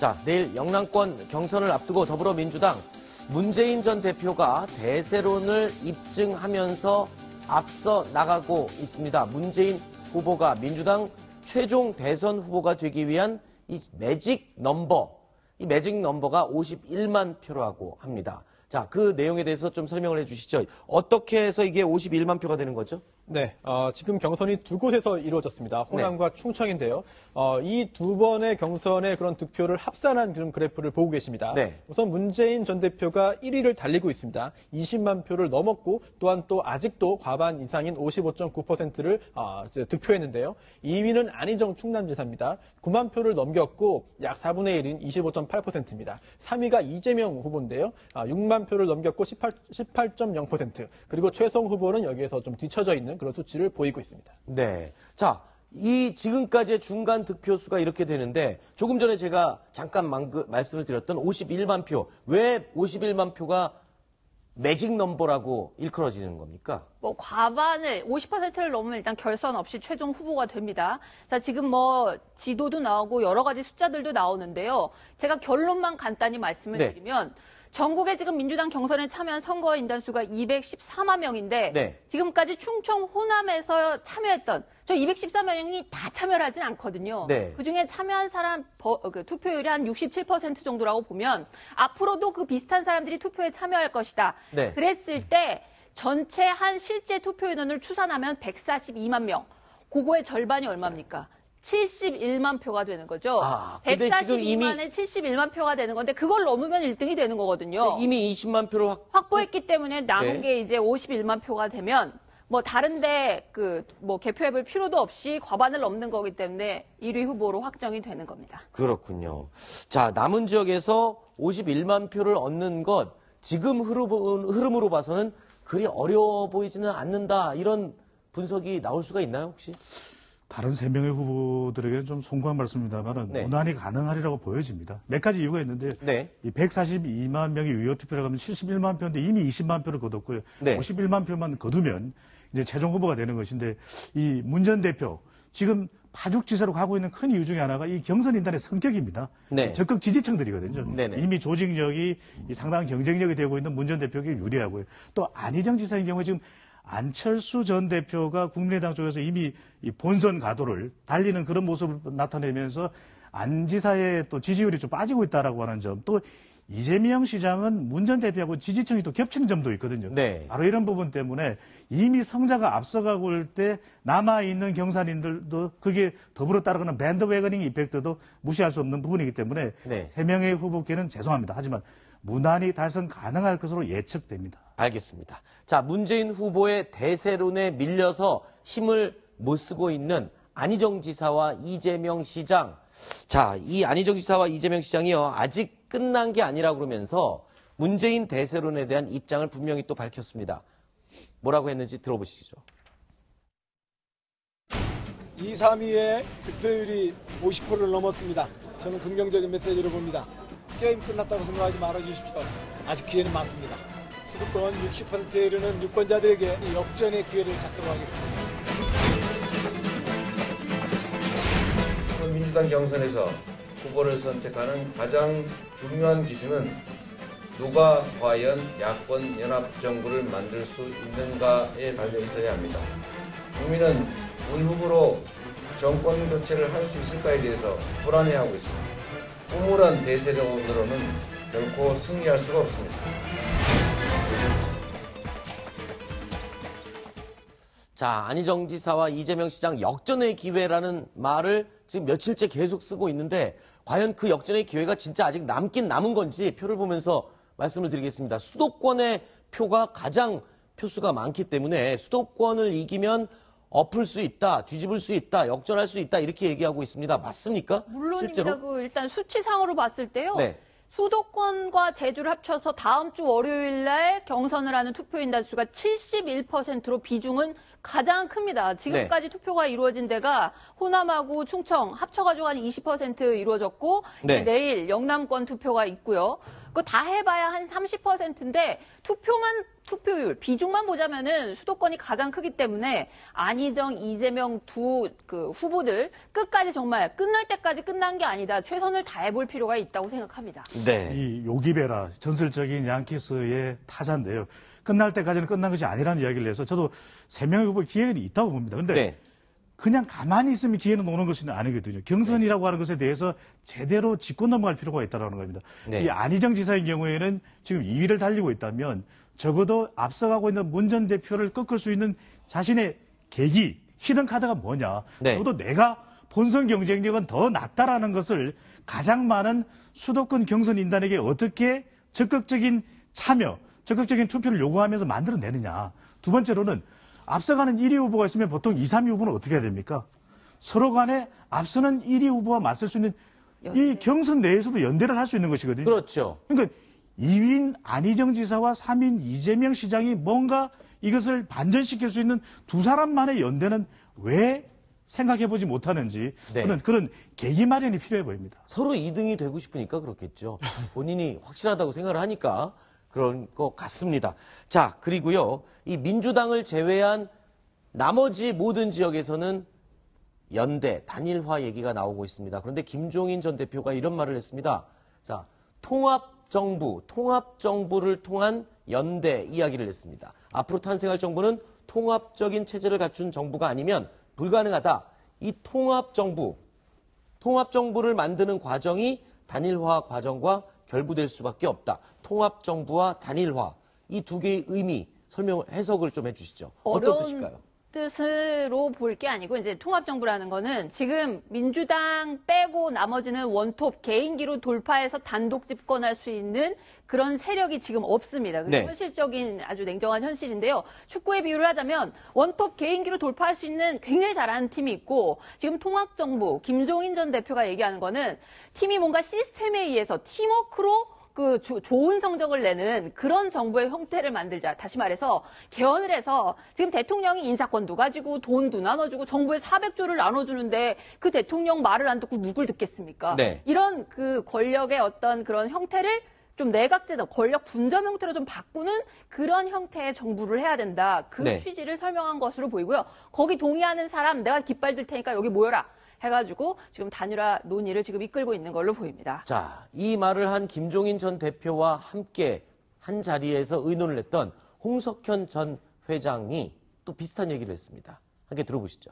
자, 내일 영남권 경선을 앞두고 더불어민주당 문재인 전 대표가 대세론을 입증하면서 앞서 나가고 있습니다. 문재인 후보가 민주당 최종 대선 후보가 되기 위한 이 매직 넘버가 51만 표라고 합니다. 자, 그 내용에 대해서 좀 설명을 해주시죠. 어떻게 해서 이게 51만 표가 되는 거죠? 네, 지금 경선이 두 곳에서 이루어졌습니다. 호남과 충청인데요. 이 두 번의 경선의 그런 득표를 합산한 그런 그래프를 보고 계십니다. 네. 우선 문재인 전 대표가 1위를 달리고 있습니다. 20만 표를 넘었고 또한 또 아직도 과반 이상인 55.9%를 득표했는데요. 2위는 안희정 충남지사입니다. 9만 표를 넘겼고 약 4분의 1인 25.8%입니다. 3위가 이재명 후보인데요. 6만 표를 넘겼고 18.0%. 그리고 최성 후보는 여기에서 좀 뒤처져 있는 그런 수치를 보이고 있습니다. 네. 자, 이 지금까지의 중간 득표수가 이렇게 되는데 조금 전에 제가 잠깐 말씀을 드렸던 51만 표. 왜 51만 표가 매직 넘버라고 일컬어지는 겁니까? 뭐 과반을 50%를 넘으면 일단 결선 없이 최종 후보가 됩니다. 자, 지금 뭐 지도도 나오고 여러 가지 숫자들도 나오는데요. 제가 결론만 간단히 말씀을 드리면 전국에 지금 민주당 경선에 참여한 선거 인단수가 214만 명인데 지금까지 충청 호남에서 참여했던 저 214명이 다 참여를 하진 않거든요. 그중에 참여한 사람 투표율이 한 67% 정도라고 보면 앞으로도 그 비슷한 사람들이 투표에 참여할 것이다. 그랬을 때 전체 한 실제 투표 인원을 추산하면 142만 명. 그거의 절반이 얼마입니까? 71만 표가 되는 거죠. 142만에 71만 표가 되는 건데 그걸 넘으면 1등이 되는 거거든요. 이미 20만 표를 확보했기 때문에 남은 게 이제 51만 표가 되면 뭐 다른데 뭐 개표해볼 필요도 없이 과반을 넘는 거기 때문에 1위 후보로 확정이 되는 겁니다. 그렇군요. 자, 남은 지역에서 51만 표를 얻는 것 지금 흐름으로 봐서는 그리 어려워 보이지는 않는다. 이런 분석이 나올 수가 있나요, 혹시? 다른 3명의 후보들에게는 좀 송구한 말씀입니다만 무난히 가능하리라고 보여집니다. 몇 가지 이유가 있는데 이 142만 명이 의원투표라고 하면 71만 표인데 이미 20만 표를 거뒀고요. 51만 표만 거두면 이제 최종 후보가 되는 것인데 이 문 전 대표 지금 파죽지세로 가고 있는 큰 이유 중에 하나가 이 경선인단의 성격입니다. 적극 지지층들이거든요. 이미 조직력이 상당한 경쟁력이 되고 있는 문 전 대표에게 유리하고요. 또 안희정 지사의 경우에 지금 안철수 전 대표가 국민의당 쪽에서 이미 이 본선 가도를 달리는 그런 모습을 나타내면서 안 지사의 또 지지율이 좀 빠지고 있다라고 하는 점, 또 이재명 시장은 문 전 대표하고 지지층이 또 겹치는 점도 있거든요. 바로 이런 부분 때문에 이미 성자가 앞서가고 올 때 남아있는 경선인들도 그게 더불어 따라가는 밴드웨거닝 이펙트도 무시할 수 없는 부분이기 때문에 3명의 후보께는 죄송합니다. 하지만 무난히 달성 가능할 것으로 예측됩니다. 알겠습니다. 자, 문재인 후보의 대세론에 밀려서 힘을 못 쓰고 있는 안희정 지사와 이재명 시장. 자, 이 안희정 지사와 이재명 시장이요, 아직 끝난 게 아니라 그러면서 문재인 대세론에 대한 입장을 분명히 또 밝혔습니다. 뭐라고 했는지 들어보시죠. 2, 3위의 득표율이 50%를 넘었습니다. 저는 긍정적인 메시지를 봅니다. 게임 끝났다고 생각하지 말아주십시오. 아직 기회는 많습니다. 수도권 60%에 이르는 유권자들에게 역전의 기회를 잡도록 하겠습니다. 민주당 경선에서 후보를 선택하는 가장 중요한 기준은 누가 과연 야권 연합 정부를 만들 수 있는가에 달려 있어야 합니다. 국민은 문 후보로 정권 교체를 할 수 있을까에 대해서 불안해하고 있습니다. 우물한 대세론으로는 결코 승리할 수가 없습니다. 자, 안희정 지사와 이재명 시장 역전의 기회라는 말을 지금 며칠째 계속 쓰고 있는데 과연 그 역전의 기회가 진짜 아직 남긴 남은 건지 표를 보면서 말씀을 드리겠습니다. 수도권의 표가 가장 표수가 많기 때문에 수도권을 이기면 엎을 수 있다, 뒤집을 수 있다, 역전할 수 있다 이렇게 얘기하고 있습니다. 맞습니까? 물론입니다. 실제로? 일단 수치상으로 봤을 때요. 수도권과 제주를 합쳐서 다음 주 월요일 날 경선을 하는 투표인 단수가 71%로 비중은 가장 큽니다. 지금까지 투표가 이루어진 데가 호남하고 충청 합쳐가지고 한 20% 이루어졌고 내일 영남권 투표가 있고요. 그거 다 해봐야 한 30%인데 투표율, 비중만 보자면은 수도권이 가장 크기 때문에 안희정, 이재명 두 후보들 끝까지 정말 끝날 때까지 끝난 게 아니다. 최선을 다해볼 필요가 있다고 생각합니다. 네. 이 요기베라 전설적인 양키스의 타자인데요. 끝날 때까지는 끝난 것이 아니라는 이야기를 해서 저도 3명의 후보 기회는 있다고 봅니다. 근데 네. 그냥 가만히 있으면 기회는 오는 것은 아니거든요. 경선이라고 하는 것에 대해서 제대로 짚고 넘어갈 필요가 있다는 겁니다. 네. 이 안희정 지사의 경우에는 지금 2위를 달리고 있다면 적어도 앞서가고 있는 문 전 대표를 꺾을 수 있는 자신의 계기, 히든 카드가 뭐냐. 네. 적어도 내가 본선 경쟁력은 더 낫다라는 것을 가장 많은 수도권 경선 인단에게 어떻게 적극적인 참여, 적극적인 투표를 요구하면서 만들어내느냐. 두 번째로는 앞서가는 1위 후보가 있으면 보통 2, 3위 후보는 어떻게 해야 됩니까? 서로 간에 앞서는 1위 후보와 맞설 수 있는 이 경선 내에서도 연대를 할 수 있는 것이거든요. 그렇죠. 그러니까 2위인 안희정 지사와 3위인 이재명 시장이 뭔가 이것을 반전시킬 수 있는 두 사람만의 연대는 왜 생각해보지 못하는지 네. 그런 계기 마련이 필요해 보입니다. 서로 2등이 되고 싶으니까 그렇겠죠. 본인이 확실하다고 생각을 하니까 그런 것 같습니다. 자, 그리고요. 이 민주당을 제외한 나머지 모든 지역에서는 연대, 단일화 얘기가 나오고 있습니다. 그런데 김종인 전 대표가 이런 말을 했습니다. 자, 통합정부를 통한 연대 이야기를 했습니다. 앞으로 탄생할 정부는 통합적인 체제를 갖춘 정부가 아니면 불가능하다. 이 통합정부를 만드는 과정이 단일화 과정과 결부될 수밖에 없다. 통합정부와 단일화, 이 두 개의 의미, 해석을 좀 해주시죠. 어떤 뜻일까요? 뜻으로 볼 게 아니고 이제 통합정부라는 거는 지금 민주당 빼고 나머지는 원톱 개인기로 돌파해서 단독 집권할 수 있는 그런 세력이 지금 없습니다. 네. 현실적인 아주 냉정한 현실인데요. 축구의 비유를 하자면 원톱 개인기로 돌파할 수 있는 굉장히 잘하는 팀이 있고 지금 통합정부 김종인 전 대표가 얘기하는 거는 팀이 뭔가 시스템에 의해서 팀워크로 좋은 성적을 내는 그런 정부의 형태를 만들자. 다시 말해서 개헌을 해서 지금 대통령이 인사권도 가지고 돈도 나눠주고 정부에 400조를 나눠주는데 그 대통령 말을 안 듣고 누굴 듣겠습니까? 네. 이런 권력의 어떤 그런 형태를 좀 내각제도, 권력 분점 형태로 좀 바꾸는 그런 형태의 정부를 해야 된다. 그 네. 취지를 설명한 것으로 보이고요. 거기 동의하는 사람 내가 깃발 들 테니까 여기 모여라. 해가지고 지금 단일화 논의를 지금 이끌고 있는 걸로 보입니다. 자, 이 말을 한 김종인 전 대표와 함께 한 자리에서 의논을 했던 홍석현 전 회장이 또 비슷한 얘기를 했습니다. 함께 들어보시죠.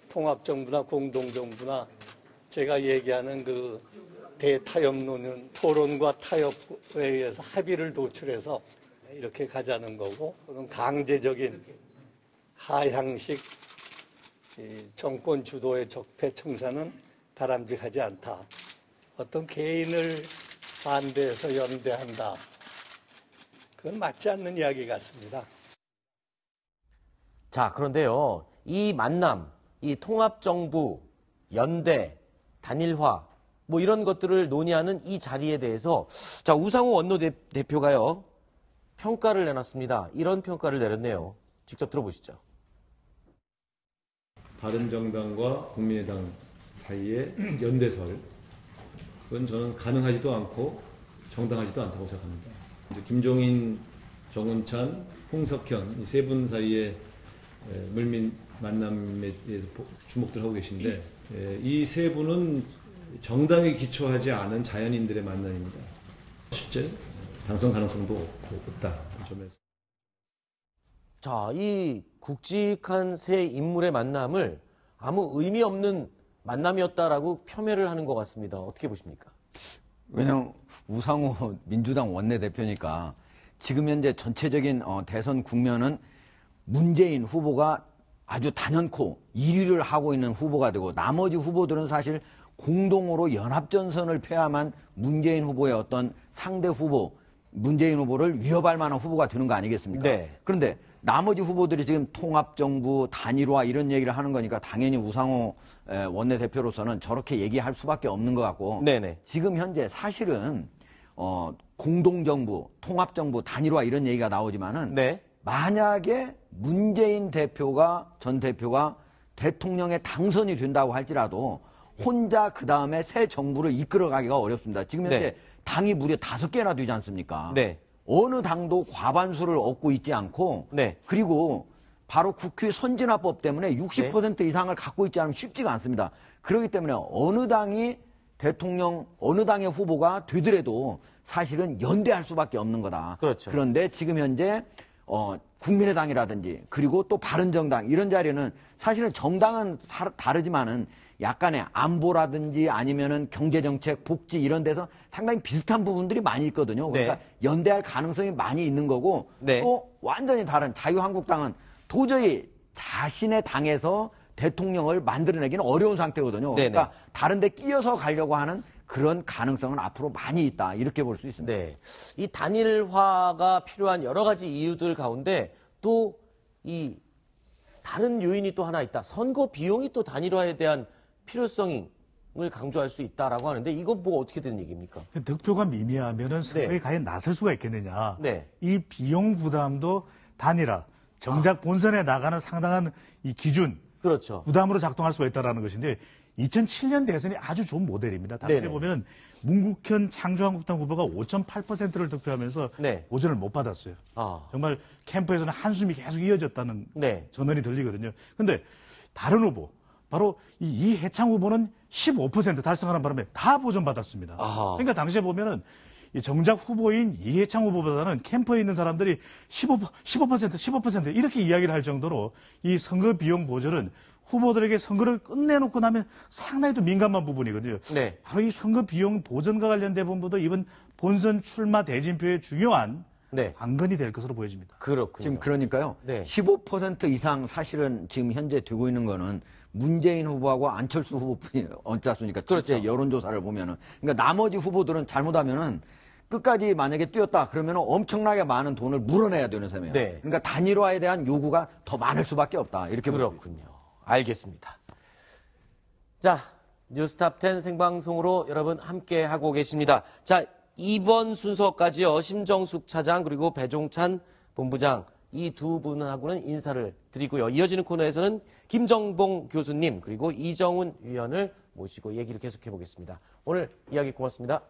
통합정부나 공동정부나 제가 얘기하는 그 대타협론은 토론과 타협에 의해서 합의를 도출해서 이렇게 가자는 거고, 그런 강제적인 하향식 정권 주도의 적폐 청산은 바람직하지 않다. 어떤 개인을 반대해서 연대한다. 그건 맞지 않는 이야기 같습니다. 자, 그런데요. 이 만남, 이 통합정부, 연대, 단일화, 뭐 이런 것들을 논의하는 이 자리에 대해서 자, 우상호 원내대표가요. 평가를 내놨습니다. 이런 평가를 내렸네요. 직접 들어보시죠. 바른정당과 국민의당 사이의 연대설, 그건 저는 가능하지도 않고 정당하지도 않다고 생각합니다. 김종인, 정운찬, 홍석현 이 세 분 사이의 물밑 만남에 대해서 주목들 하고 계신데 이 세 분은 정당에 기초하지 않은 자연인들의 만남입니다. 실제 당선 가능성도 없다. 그 점에서. 자, 이 굵직한 세 인물의 만남을 아무 의미 없는 만남이었다라고 폄훼를 하는 것 같습니다. 어떻게 보십니까? 왜냐하면 우상호 민주당 원내대표니까 지금 현재 전체적인 대선 국면은 문재인 후보가 아주 단연코 1위를 하고 있는 후보가 되고 나머지 후보들은 사실 공동으로 연합전선을 펴야만 문재인 후보의 어떤 상대 후보, 문재인 후보를 위협할 만한 후보가 되는 거 아니겠습니까? 네. 그런데 나머지 후보들이 지금 통합정부, 단일화 이런 얘기를 하는 거니까 당연히 우상호 원내대표로서는 저렇게 얘기할 수밖에 없는 것 같고 네네. 지금 현재 사실은 공동정부, 통합정부, 단일화 이런 얘기가 나오지만은 네. 만약에 문재인 전 대표가 대통령에 당선이 된다고 할지라도 혼자 그 다음에 새 정부를 이끌어가기가 어렵습니다. 지금 현재 네. 당이 무려 5개나 되지 않습니까? 네. 어느 당도 과반수를 얻고 있지 않고 네. 그리고 바로 국회 선진화법 때문에 60% 이상을 갖고 있지 않으면 쉽지가 않습니다. 그렇기 때문에 어느 당이 대통령, 어느 당의 후보가 되더라도 사실은 연대할 수밖에 없는 거다. 그렇죠. 그런데 지금 현재 국민의당이라든지 그리고 또 바른정당 이런 자리는 사실은 정당은 다르지만은 약간의 안보라든지 아니면은 경제정책, 복지 이런 데서 상당히 비슷한 부분들이 많이 있거든요. 그러니까 네. 연대할 가능성이 많이 있는 거고 네. 또 완전히 다른 자유한국당은 도저히 자신의 당에서 대통령을 만들어내기는 어려운 상태거든요. 네네. 그러니까 다른 데 끼어서 가려고 하는 그런 가능성은 앞으로 많이 있다. 이렇게 볼 수 있습니다. 네. 이 단일화가 필요한 여러 가지 이유들 가운데 또 이 다른 요인이 또 하나 있다. 선거 비용이 또 단일화에 대한 필요성을 강조할 수 있다라고 하는데 이건 뭐 어떻게 된 얘기입니까? 득표가 미미하면은 선거에 네. 과연 나설 수가 있겠느냐. 네. 이 비용 부담도 단일화, 정작 본선에 나가는 상당한 이 기준, 그렇죠. 부담으로 작동할 수가 있다는 것인데 2007년 대선이 아주 좋은 모델입니다. 당시에 네네. 보면 문국현 창조한국당 후보가 5.8%를 득표하면서 네. 보전을 못 받았어요. 아. 정말 캠프에서는 한숨이 계속 이어졌다는 네. 전언이 들리거든요. 근데 다른 후보, 바로 이 이해창 후보는 15% 달성하는 바람에 다 보전받았습니다. 아하. 그러니까 당시에 보면은 이 정작 후보인 이해창 후보보다는 캠프에 있는 사람들이 15% 이렇게 이야기를 할 정도로 이 선거 비용 보전은 후보들에게 선거를 끝내놓고 나면 상당히 좀 민감한 부분이거든요. 네. 바로 이 선거 비용 보전과 관련된 부분도 이번 본선 출마 대진표의 중요한 네. 관건이 될 것으로 보여집니다. 그렇군요. 지금 그러니까요. 네. 15% 이상 사실은 지금 현재 되고 있는 거는 문재인 후보하고 안철수 후보뿐이 얹지 않습니까? 그렇죠. 실제 여론조사를 보면은. 그러니까 나머지 후보들은 잘못하면은 끝까지 만약에 뛰었다 그러면 엄청나게 많은 돈을 물어내야 되는 셈이에요. 네. 그러니까 단일화에 대한 요구가 더 많을 수밖에 없다. 이렇게 그렇군요. 알겠습니다. 자, 뉴스탑10 생방송으로 여러분 함께 하고 계십니다. 자, 이번 순서까지요. 심정숙 차장 그리고 배종찬 본부장 이 두 분하고는 인사를 드리고요. 이어지는 코너에서는 김정봉 교수님 그리고 이정훈 위원을 모시고 얘기를 계속해 보겠습니다. 오늘 이야기 고맙습니다.